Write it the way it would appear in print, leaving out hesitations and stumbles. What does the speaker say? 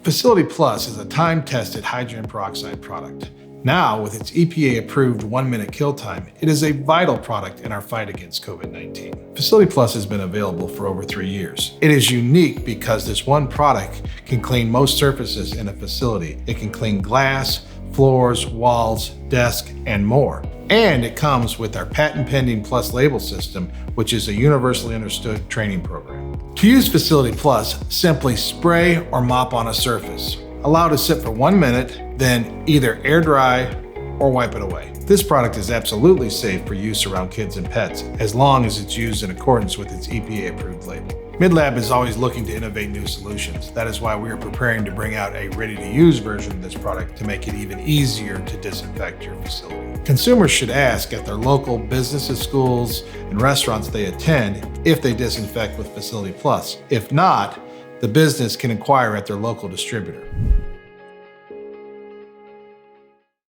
Facility Plus is a time-tested hydrogen peroxide product. Now, with its EPA-approved 1-minute kill time, it is a vital product in our fight against COVID-19. Facility Plus has been available for over 3 years. It is unique because this one product can clean most surfaces in a facility. It can clean glass, floors, walls, desks, and more. And it comes with our patent-pending Plus label system, which is a universally understood training program. To use Facility Plus, simply spray or mop on a surface. Allow to sit for 1 minute, then either air dry or wipe it away. This product is absolutely safe for use around kids and pets, as long as it's used in accordance with its EPA-approved label. Midlab is always looking to innovate new solutions. That is why we are preparing to bring out a ready-to-use version of this product to make it even easier to disinfect your facility. Consumers should ask at their local businesses, schools, and restaurants they attend if they disinfect with Facility Plus. If not, the business can inquire at their local distributor.